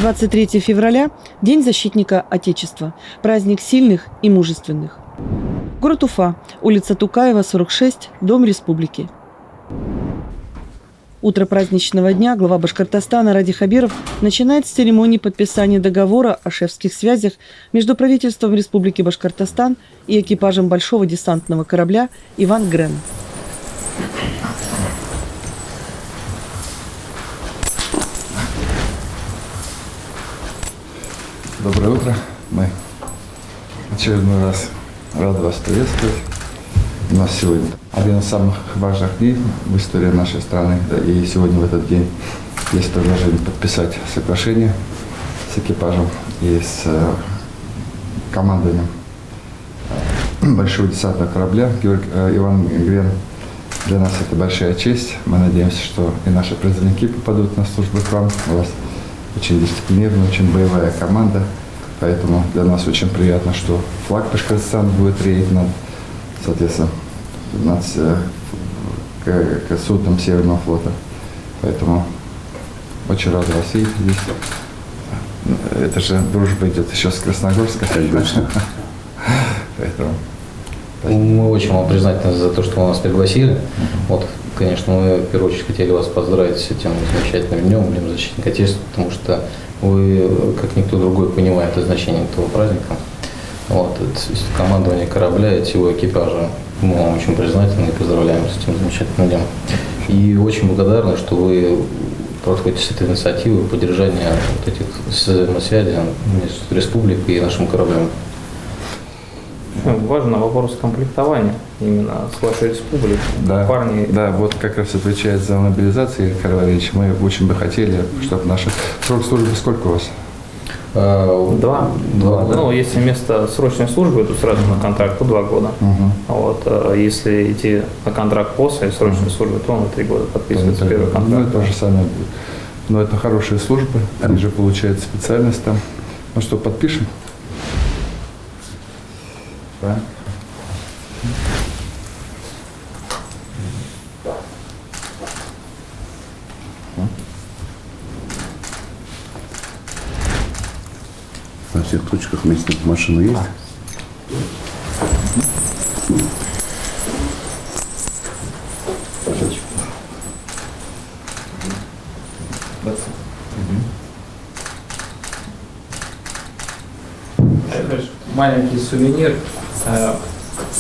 23 февраля – День защитника Отечества, праздник сильных и мужественных. Город Уфа, улица Тукаева, 46, Дом Республики. Утро праздничного дня глава Башкортостана Ради Хабиров начинает с церемонии подписания договора о шефских связях между правительством Республики Башкортостан и экипажем большого десантного корабля «Иван Грен». Доброе утро. Мы в очередной раз рады вас приветствовать. У нас сегодня один из самых важных дней в истории нашей страны. Да, и сегодня в этот день есть предложение подписать соглашение с экипажем и с командованием большого десантного корабля «Иван Грен». Для нас это большая честь. Мы надеемся, что и наши призывники попадут на службу к вам. У вас очень дисциплинированная, очень боевая команда. Поэтому для нас очень приятно, что флаг Башкортостана будет реять над, соответственно, над судном Северного флота. Поэтому очень рад вас видеть здесь. Это же дружба идет еще с Красногорска. Конечно. Поэтому мы очень вам признательны за то, что вы нас пригласили. Вот, конечно, мы в первую очередь хотели вас поздравить с этим замечательным днем, Днем защитника Отечества, потому что вы, как никто другой, понимаете значение этого праздника. Вот, командование корабля и всего экипажа. Мы вам очень признательны и поздравляем с этим замечательным днем. И очень благодарны, что вы подходите с этой инициативой поддержания вот этих взаимосвязей между республикой и нашим кораблем. Важен вопрос комплектования именно с вашей республикой. да, Парни... да, вот как раз отвечает за мобилизацию, Игорь Карварович. Мы очень бы хотели, чтобы наши... Срок службы сколько у вас? Два. Ну, если вместо срочной службы, то сразу на контракт по 2 года. Вот, если идти на контракт после срочной службы, то на 3 года подписывается первый контракт. Ну, это то же самое будет. Но это хорошие службы, они же получают специальность там. Ну что, подпишем? Да. На всех точках вместе машина есть? Маленький сувенир.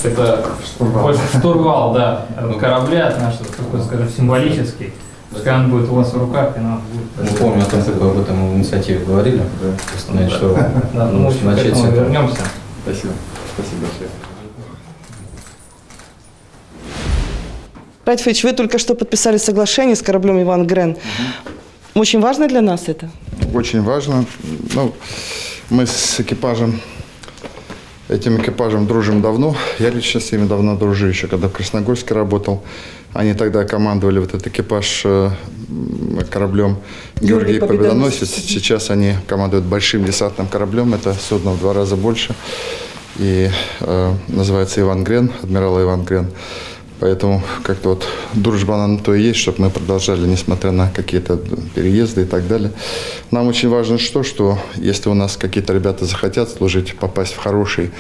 Это штурвал, да, корабля нашего, такой, скажем, символический. Пускай он будет у вас в руках, и нам будет... Мы помним о том, как вы об этом в инициативе говорили. Да. Что да, мы к этому вернемся. Спасибо. Спасибо большое. Ради Федорович, вы только что подписали соглашение с кораблем «Иван Грен». Очень важно для нас это? Очень важно. Ну, мы с экипажем, этим экипажем дружим давно. Я лично с ними давно дружу, еще когда в Красногорске работал. Они тогда командовали вот этот экипаж кораблем «Георгий Победоносец». Сейчас они командуют большим десантным кораблем. Это судно в 2 раза больше. И называется «Иван Грен», адмирал Иван Грен. Поэтому как-то вот дружба она на то и есть, чтобы мы продолжали, несмотря на какие-то переезды и так далее. Нам очень важно что если у нас какие-то ребята захотят служить, попасть в хороший,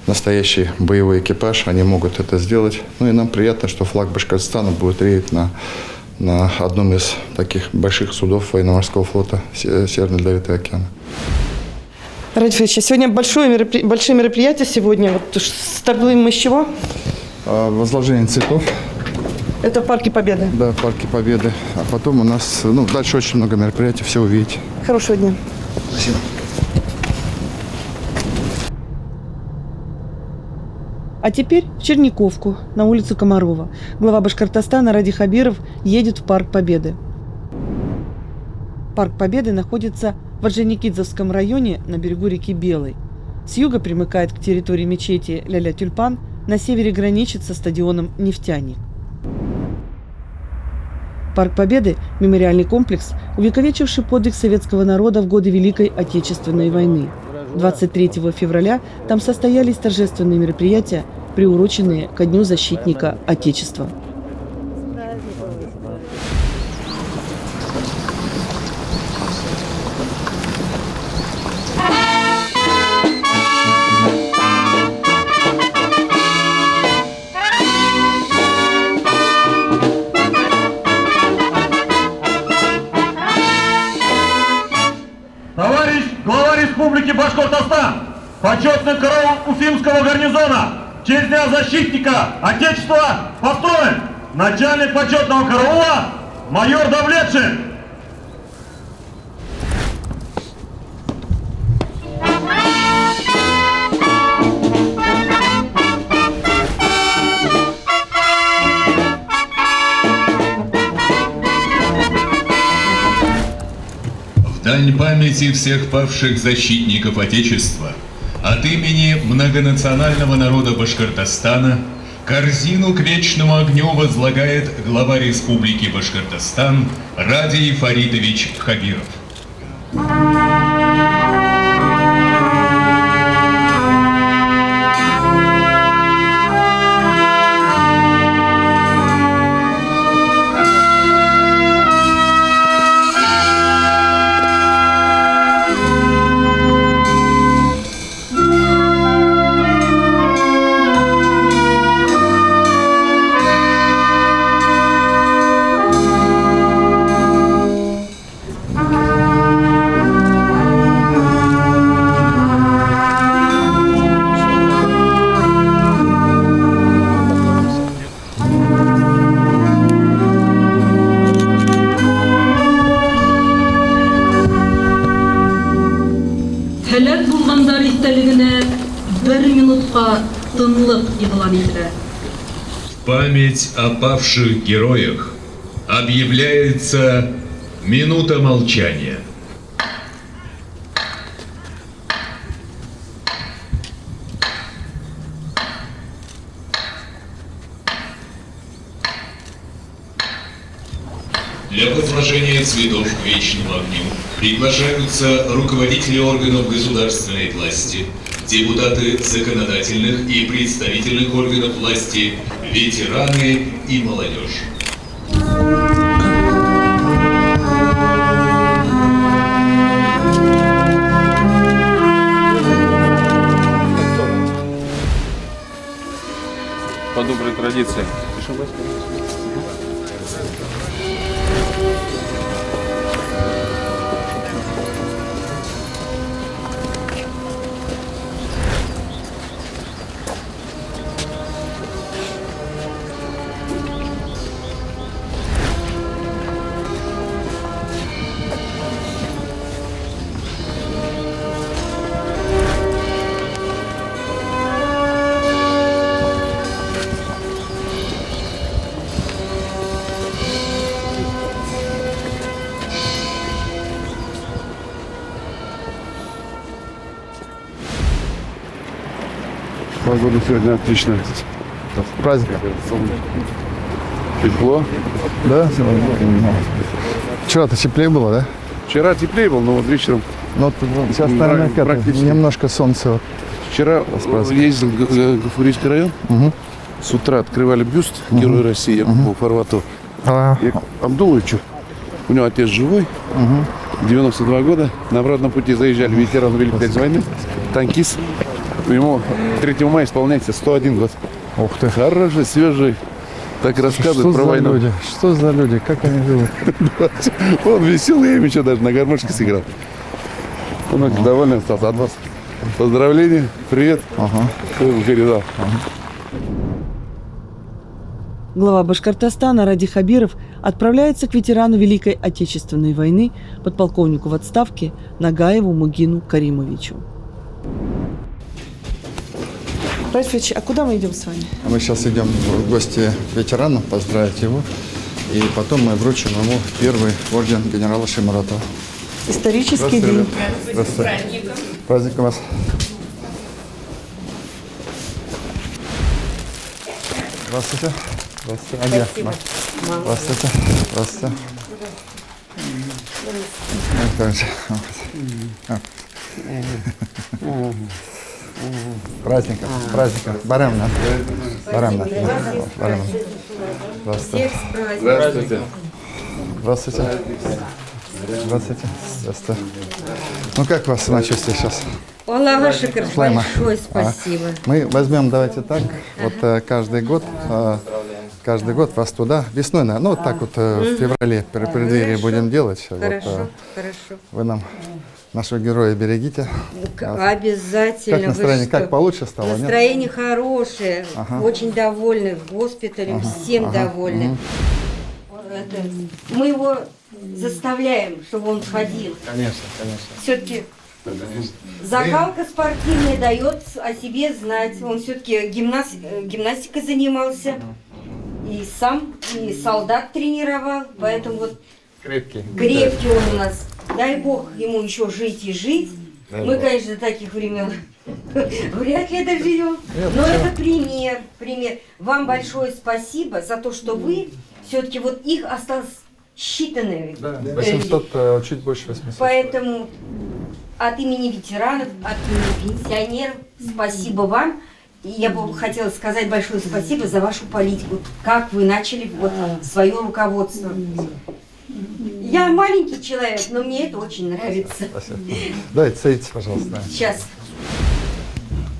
настоящий боевой экипаж, они могут это сделать. Ну и нам приятно, что флаг Башкортостана будет реять на одном из таких больших судов военно-морского флота Северного Ледовитого океана. Ради Федорович, сегодня большое мероприятие сегодня. Вот стартуем мы с чего? Возложение цветов. Это в Парке Победы. Да, в Парке Победы. А потом у нас, дальше очень много мероприятий, все увидите. Хорошего дня. Спасибо. А теперь в Черниковку, на улицу Комарова. Глава Башкортостана Ради Хабиров едет в Парк Победы. Парк Победы находится в Орджоникидзевском районе на берегу реки Белой. С юга примыкает к территории мечети Ляля-Тюльпан, на севере граничит со стадионом «Нефтяник». Парк Победы – мемориальный комплекс, увековечивший подвиг советского народа в годы Великой Отечественной войны. 23 февраля там состоялись торжественные мероприятия, приуроченные ко Дню защитника Отечества. почетных караул Уфимского гарнизона в честь Дня защитника Отечества построен начальник почетного караула майор Давлетшин. В дань памяти всех павших защитников Отечества от имени многонационального народа Башкортостана корзину к вечному огню возлагает глава Республики Башкортостан Радий Фаритович Хабиров. Helak bulganlar isteligine 1 minutка тынлык игълан ителә. Память о павших героях объявляется минута молчания. Для возложения цветов к вечному огню приглашаются руководители органов государственной власти, депутаты законодательных и представительных органов власти, ветераны и молодежь. По доброй традиции. Погода сегодня отличная. Праздник. Тепло. Да? Вчера-то теплее было, да? Вчера теплее было, но вот вечером. Но сейчас, наверное, практически. немножко солнца. Вчера ездил в Гафурийский район. С утра открывали бюст Героя России Якубу Фарвату. Абдуловичу. У него отец живой. 92 года. На обратном пути заезжали ветеран Великой войны. Танкист. Ему 3 мая исполняется 101 год. Ух ты. Хороший, свежий. Так рассказывает про войну. Люди? Что за люди? Как они живут? Он веселый, я им еще даже на гармошке сыграл. Он очень доволен остался от вас. Поздравления, привет. Передал. Глава Башкортостана Радий Хабиров отправляется к ветерану Великой Отечественной войны, подполковнику в отставке Нагаеву Мугину Каримовичу. Рафич, а куда мы идем с вами? Мы сейчас идем в гости к ветерану, поздравить его. И потом мы вручим ему первый орден генерала Шаймуратова. Исторический день. Здравствуйте. Праздником вас. Здравствуйте. Здравствуйте. Спасибо. Здравствуйте. Здравствуйте. Праздником. Праздником. Барамна. Барамна. Барамна. Здравствуйте. Здравствуйте. Здравствуйте. Здравствуйте. Здравствуйте. Ну как вас самочувствие сейчас? Аллаху шукр, Шлайма. большое спасибо. Мы возьмем, давайте так, вот каждый год вас туда, весной, ну вот так вот в феврале, при преддверии будем делать. Хорошо, Вот, хорошо. вы нам Нашего героя берегите. Обязательно. Как настроение? Вы что? Как получше стало? Нет? Настроение хорошее, Ага. очень довольны госпиталем, всем довольны. Мы его заставляем, чтобы он ходил. Конечно, конечно. Все-таки закалка спортивная дает о себе знать. Он все-таки гимнастикой занимался. И сам, и солдат тренировал. Поэтому вот Крепкий. крепкий он у нас. Дай Бог ему еще жить и жить. Мы, конечно, до таких времен вряд ли доживем. Но это пример. Вам большое спасибо за то, что вы все-таки вот их осталось считанные. Да, 800, чуть больше 800. Поэтому от имени ветеранов, от имени пенсионеров, спасибо вам. И я бы хотела сказать большое спасибо за вашу политику. Как вы начали вот свое руководство. Я маленький человек, но мне это очень нравится. Спасибо. Дайте, садитесь, пожалуйста. Сейчас.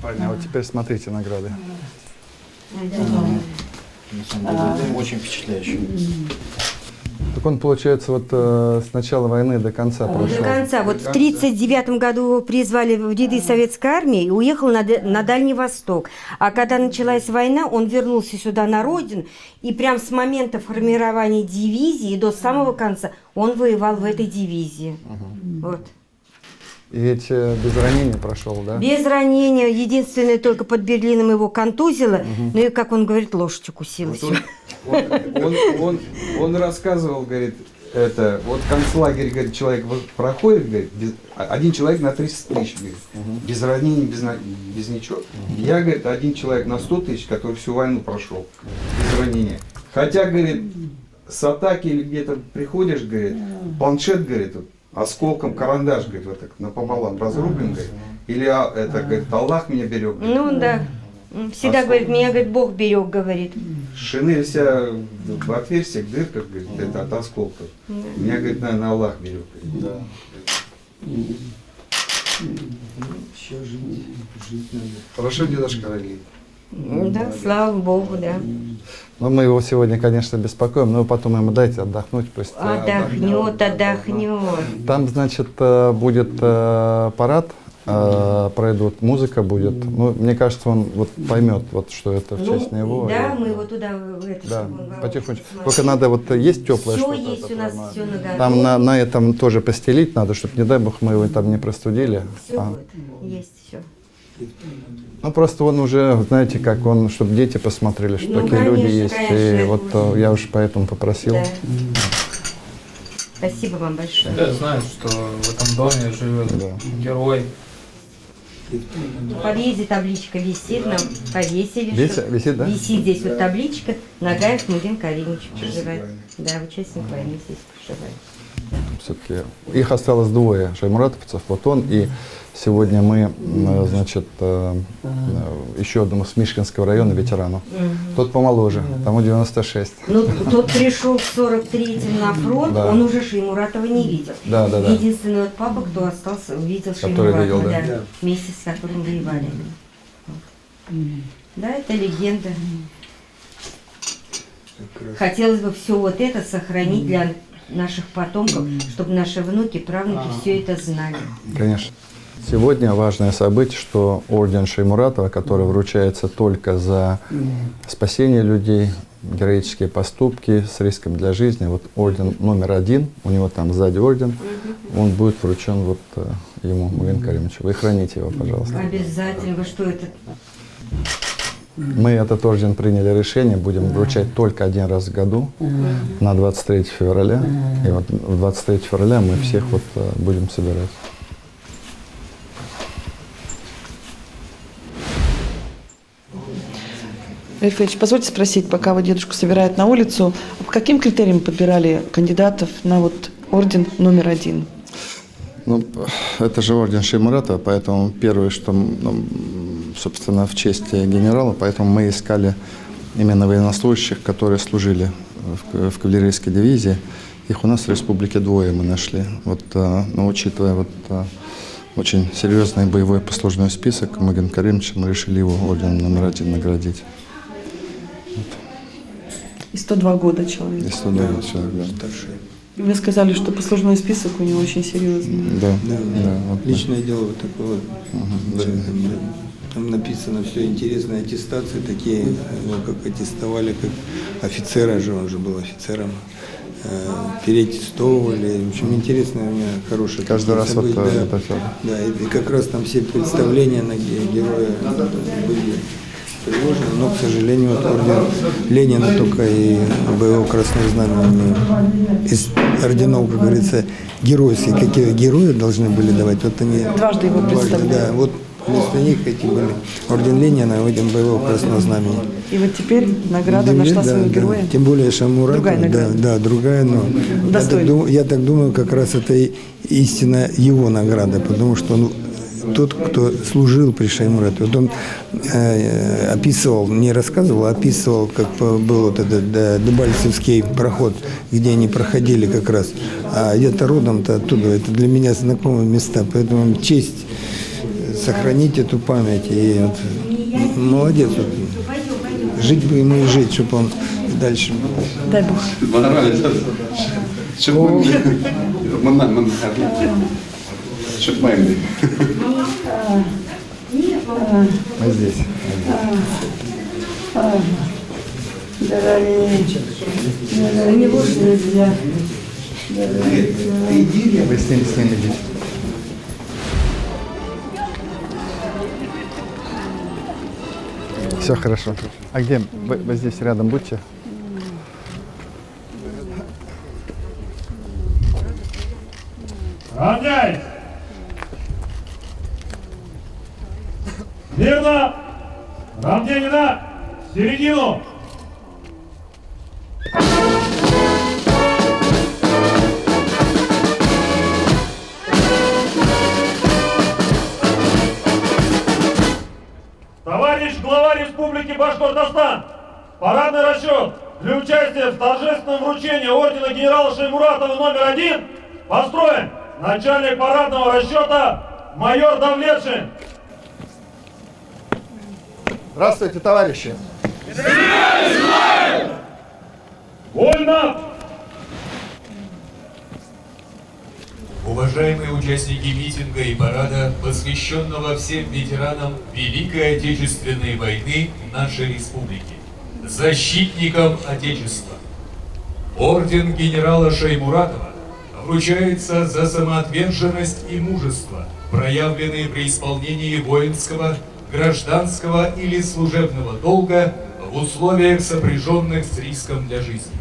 А вот теперь смотрите награды. Очень впечатляюще. Так он, получается, вот с начала войны до конца прошел. До конца. Вот в 1939 году его призвали в ряды советской армии и уехал на Дальний Восток. А когда началась война, он вернулся сюда на родину. И прям с момента формирования дивизии до самого конца он воевал в этой дивизии. Вот. И ведь без ранения прошел, да? Без ранения. Единственное, только под Берлином его контузило. Ну и, как он говорит, лошадь укусилась. Он рассказывал, говорит, это, вот концлагерь, говорит, человек проходит, говорит, один человек на 300 тысяч, говорит, без ранений, без ничего. Я, говорит, один человек на 100 тысяч, который всю войну прошел, без ранения. Хотя, говорит, с атаки или где-то приходишь, говорит, планшет, говорит, осколком карандаш, говорит, вот так напополам разрублен, говорит, или это, говорит, Аллах меня берег. Говорит. Ну да. Всегда говорит, меня, говорит, Бог берег, говорит. Шинель вся в отверстиях, дырках, говорит, это от осколков. Меня, говорит, наверное, Аллах берег. Да. Еще жить надо. Хорошо дедушка родил. Да, слава Богу, да. Но мы его сегодня, конечно, беспокоим, но потом ему дайте отдохнуть. Пусть отдохнет. Там, значит, будет парад, пройдут, музыка будет. Ну, мне кажется, он вот поймет, вот, что это в честь него. Да, и... мы его туда, да, потихонечку. Только надо, вот есть теплое что-то. Все есть у нас, все наготове. Там на этом тоже постелить надо, чтобы, не дай бог, мы его там не простудили. Все есть, все. Ну, просто он уже, знаете, как он, чтобы дети посмотрели, что такие люди есть. И вот я уж поэтому попросил. Да. Спасибо вам большое. Я знаю, что в этом доме живет герой. В подъезде табличка висит, нам повесили. Висит, да? Висит здесь вот табличка. Нагаев Муген Каримович проживает. Да, участник войны здесь проживает. Все-таки их осталось двое шаймуратовцев, вот он и сегодня мы, значит, еще одному с Мишкинского района ветерану. Тот помоложе, тому 96. Ну, тот пришел в 43-м на фронт, да. Он уже Шаймуратова не видел. Да. Единственный вот папа, кто остался, видел Шаймуратова, видел, да. Вместе с которым воевали. Да, это легенда. Хотелось бы все вот это сохранить для наших потомков, чтобы наши внуки, правнуки все это знали. Конечно. Сегодня важное событие, что орден Шаймуратова, который вручается только за спасение людей, героические поступки с риском для жизни. Вот орден номер 1, у него там сзади орден, он будет вручен вот ему, Муген Каримовичу. Вы храните его, пожалуйста. Обязательно. Вы что это? Мы этот орден приняли решение, будем вручать только один раз в году, на 23 февраля. И вот 23 февраля мы всех вот будем собирать. Ильфович, позвольте спросить, пока вы дедушку собирают на улицу, по каким критериям подбирали кандидатов на вот орден номер 1? Ну, это же орден Шаймуратова, поэтому первое, что, собственно, в честь генерала, поэтому мы искали именно военнослужащих, которые служили в кавалерийской дивизии. Их у нас в республике двое мы нашли. Вот, но учитывая вот очень серьезный боевой послужной список, Муген Каримовича, мы решили его орденом номер 1 наградить. И 102 года человек. И 102 года человек, да. Вы сказали, что послужной список у него очень серьезный. Да. Вот личное дело вот такое вот. Там написано все интересные аттестации, такие, его как аттестовали, как офицера же, он же был офицером. Переаттестовывали. В общем, интересно, у меня хорошее. Каждый раз вот это все. Да, и как раз там все представления на героя были приложены, но, к сожалению, вот орден Ленина только и боевого Красного Знамени. Из орденов, как говорится, геройские, какие герои должны были давать, вот они... Дважды его представляли. Да, вот вместо них эти были орден Ленина и орден боевого Красного Знамени. И вот теперь награда нашла своего героя. Тем более Шаймуратов, Другая награда. другая, но я так думаю, как раз это и истинно его награда, потому что он тот, кто служил при Шаймуратове. Вот он описывал, не рассказывал, а описывал, как был вот этот Дебальцевский проход, где они проходили как раз. А я-то родом-то оттуда, это для меня знакомые места, поэтому честь сохранить эту память. И вот, молодец. Вот. Жить бы ему и жить, чтобы он дальше... Дай Бог. Мы здесь. Вы с ним идите. Все хорошо. А где? Вы здесь рядом будьте. Равняйсь! Мирно! Равнение в середину! Товарищ глава Республики Башкортостан, парадный расчет для участия в торжественном вручении ордена генерала Шаймуратова №1 построен начальник парадного расчета майор Давлетшин. Здравствуйте, товарищи. Вольно! Уважаемые участники митинга и парада, посвященного всем ветеранам Великой Отечественной войны нашей республики, защитникам Отечества. Орден генерала Шаймуратова вручается за самоотверженность и мужество, проявленные при исполнении воинского, гражданского или служебного долга в условиях, сопряженных с риском для жизни.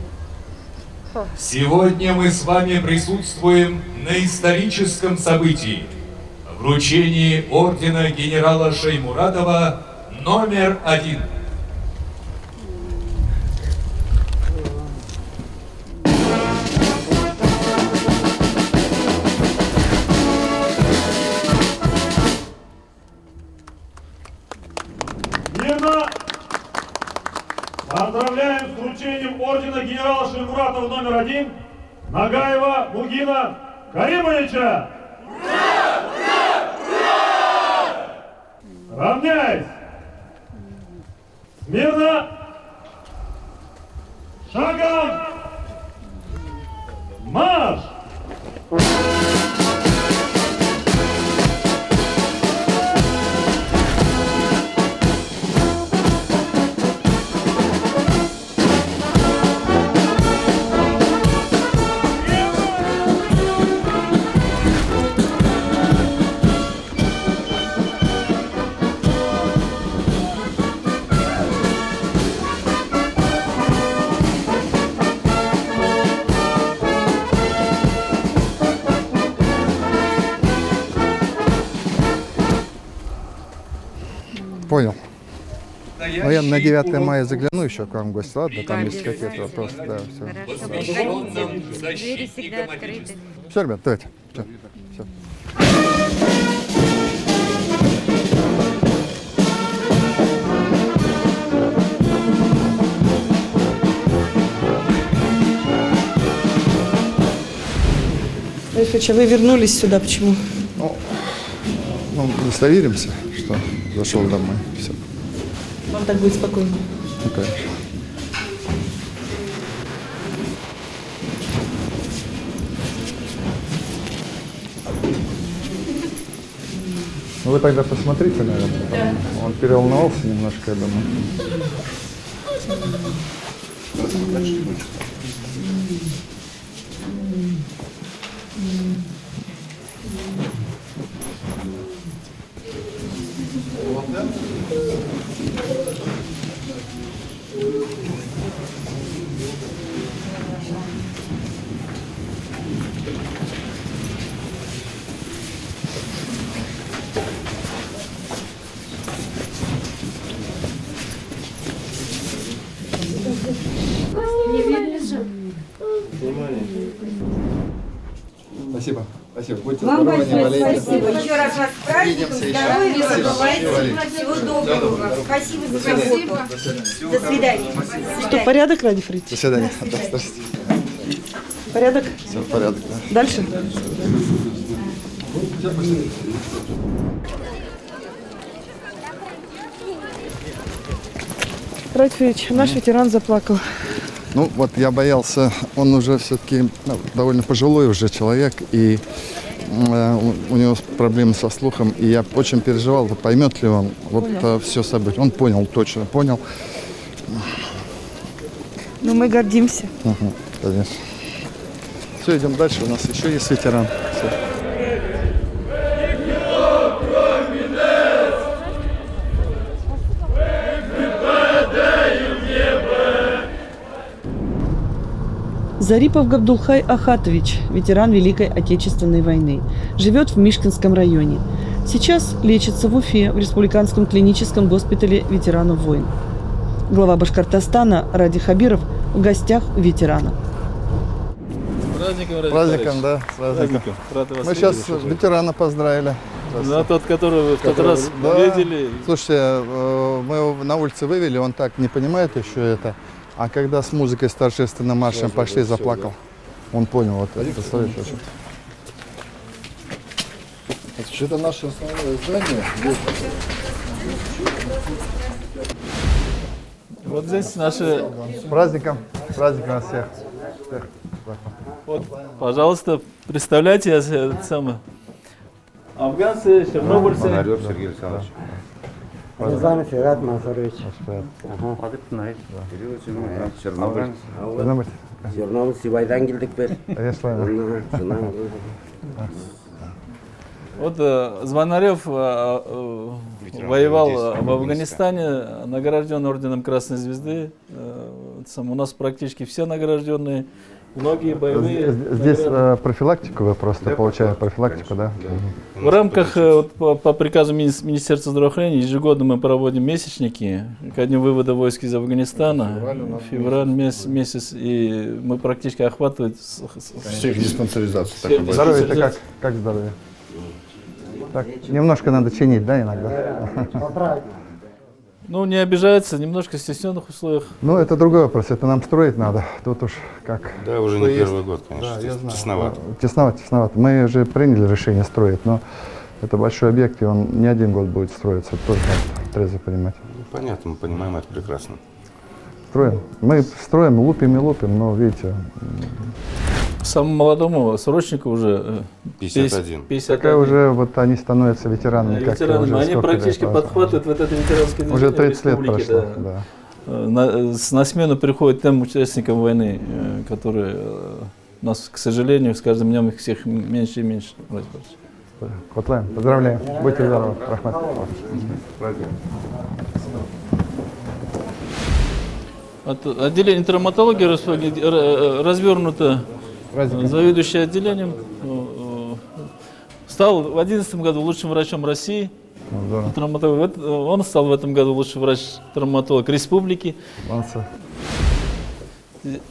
Сегодня мы с вами присутствуем на историческом событии – вручении ордена генерала Шаймуратова №1. Мирно! Поздравляем с вручением ордена генерала Шаймуратова № 1 Нагаева Мугина Каримовича! Ура! Ура! Ура! Равняйсь! Смирно! Шагом! Марш! Понял. Ну, я на 9 мая загляну еще к вам в гости, ладно? Там есть какие-то вопросы, да, все. Посвященным защитникам Отечества. Все, ребят, давайте. Все. Ильич, а вы вернулись сюда, почему? Ну, удостоверимся, что зашел домой. Все. Вам так будет спокойно. Ну, конечно. Ну вы тогда посмотрите, наверное. Он переволновался немножко, я думаю. Спасибо. Спасибо. Будьте Вам здоровы, не большое болейте. спасибо. Еще раз вас с праздником, здоровья, забывайте. Всего доброго. Спасибо за работу. До свидания. Что, порядок, Ради Фридович? До свидания. Да, здравствуйте. Порядок? Все в порядке. Да. Дальше? Ради Фридович, наш ветеран заплакал. Ну, вот я боялся, он уже все-таки довольно пожилой уже человек, и у него проблемы со слухом, и я очень переживал, поймет ли он вот все событие. Он понял, точно понял. Ну, мы гордимся. Угу, конечно. Все, идем дальше, у нас еще есть ветеран. Всё. Зарипов Габдулхай Ахатович, ветеран Великой Отечественной войны, живет в Мишкинском районе. Сейчас лечится в Уфе в Республиканском клиническом госпитале ветеранов войн. Глава Башкортостана Ради Хабиров в гостях у ветерана. Праздником, Праздником, да, с праздником. Мы сейчас ветерана поздравили. Да, тот, которого вы в тот раз видели. Слушайте, мы его на улице вывели, он так не понимает еще это. А когда с музыкой, с торжественным маршем пошли, заплакал. Он понял вот это. Представляешь, это наше основное здание. Вот здесь наши... С праздником вас всех. Вот, пожалуйста, представляйте, афганцы, чернобыльцы. Фонарев Сергей Александрович. Низамов Ират Мансурович. Чернобыль. Чернобыль Сибайдан келдік бе. Вот Звонарев воевал в Афганистане, награжден орденом Красной Звезды. У нас практически все награжденные. Многие боевые. Здесь профилактику вы просто получаете, профилактику, да? В рамках, по приказу Министерства здравоохранения, ежегодно мы проводим месячники ко дню вывода войск из Афганистана. Февраль месяц, и мы практически охватываем всех диспансеризаций. Здоровье это как здоровье? Так, немножко надо чинить, да, иногда? Ну, не обижается, немножко в стесненных условиях. Ну, это другой вопрос, это нам строить надо. Тут уж как... Да, уже не первый год, конечно, да, тесновато. Тесновато. Мы уже приняли решение строить, но это большой объект, и он не один год будет строиться, это тоже надо трезво понимать. Понятно, мы понимаем это прекрасно. Строим. Мы строим, лупим и лупим, но, видите... Самому молодому срочнику уже 51. Такая уже, вот они становятся ветеранами. Ветеранами. Они практически подхватывают вот это ветеранское движение. Уже 30 лет прошло, да. На смену приходят тем участникам войны, которые у нас, к сожалению, с каждым днем их всех меньше и меньше. Котлайн, поздравляем. Будьте здоровы. Рахмат. Отделение травматологии развернуто. Заведующий отделением, стал в 2011 году лучшим врачом России. Он стал в этом году лучший врач-травматолог республики.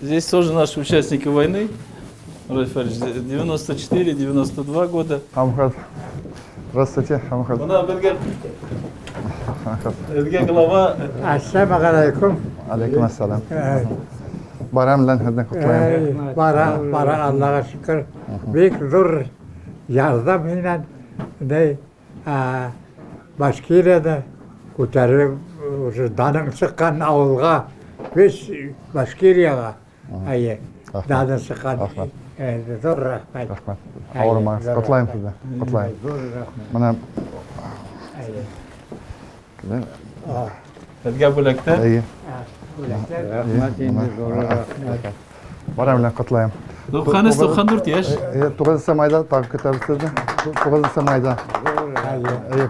Здесь тоже наши участники войны. 94-92 года. Амхат. Здравствуйте, Амхат. Это глава. Ассаламу алейкум. Алейкум ассалам. Bayramdan kutlayın. Bara Allah'a şükür. Büyük zor yardımıyla ne Başkire'de kurtarıp danın sıkan avulga biz Başkire'ye ayı danın sıkan zor rahmet. Rahmet. Ağırmaz. Kutlayın size. Kutlayın. Bana Әдге бүләктә. Барам белән котлаем. 94 яшь. 9 майда тагы көтәбез сезне. 9 майда.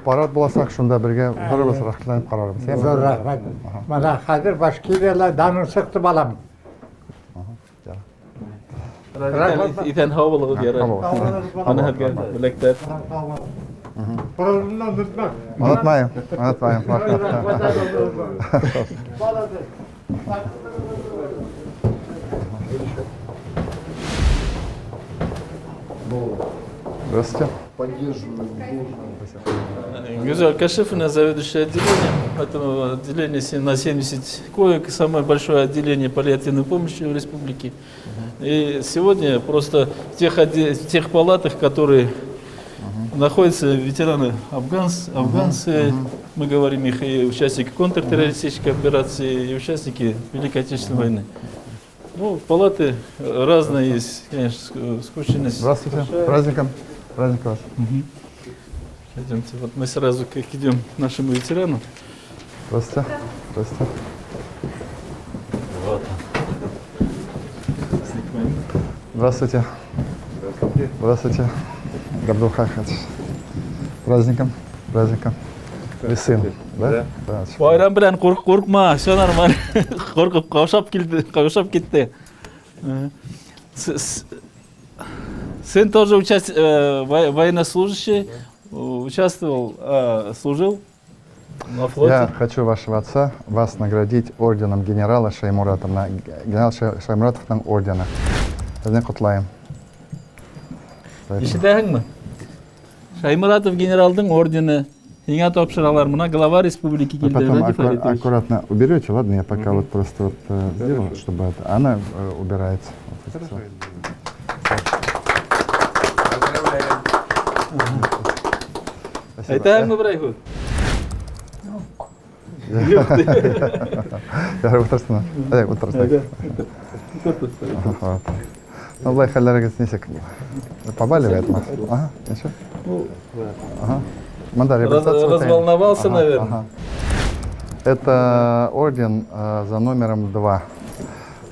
Парад буласак, шунда бергә барыбыз рәхмәтләнеп карарбыз. Зор рахмәт. Мана хәзер Башкириялар данын сықты балам. Итән һавылыгы гәрә. Аны һәдгә бүләктә. Unutmayın. Здравствуйте. Гюзель Кашифовна, заведующая отделением. Это отделение на 70 коек, самое большое отделение паллиативной помощи в республике. И сегодня просто в тех палатах, которые находятся ветераны афганцы, мы говорим их, и участники контртеррористической операции, и участники Великой Отечественной войны. Ну, палаты разные есть, конечно, скученность. Здравствуйте, праздником. Праздник вас. Идемте, вот мы сразу как идем к нашему ветерану. Здравствуйте. Здравствуйте. Вот. Здравствуйте. Здравствуйте. Габдулхахач. Праздником. Вы сын, да? Байрам белән куркма, все нормально. Коркып каушап кетти. Сын тоже военнослужащий, участвовал, служил на флоте. Я хочу вашего отца, вас наградить орденом генерала Шаймуратовна. Генерал Шаймуратовның ордена. Sizden kutlayayım. Ишетәһеңме? Шаймуратов генералдың ордені. Сиңа тапшыралар, мына глава республики келді. Потом аккуратно уберете, ладно? Я пока вот просто вот сделаю, чтобы это... Она убирается. Айтаңмы, Брайгут? Я говорю, отырсына. Ну, Блай Халярагас несек. Побаливает нас. Ага, ничего. Ага. Разволновался, наверное. Ага. Это орден за номером 2.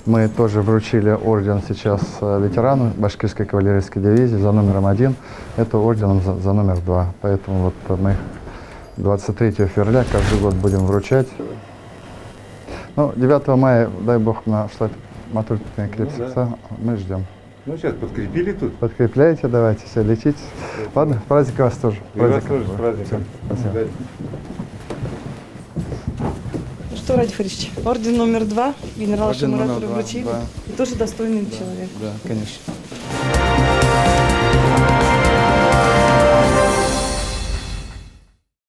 Мы тоже вручили орден сейчас ветерану Башкирской кавалерийской дивизии за номером 1. Это орден за номер 2. Поэтому вот мы 23 февраля каждый год будем вручать. Ну, 9 мая, дай бог, на штат Матульская крепится. Мы ждем. Ну, сейчас подкрепили тут. Подкрепляйте, давайте, все, лечите. Ладно, праздник вас тоже. И вас тоже с праздником. Спасибо. Ну что, Ради Фаридович, орден номер 2 генерала Шаймуратова вручили. Да. И тоже достойный человек. Да, конечно.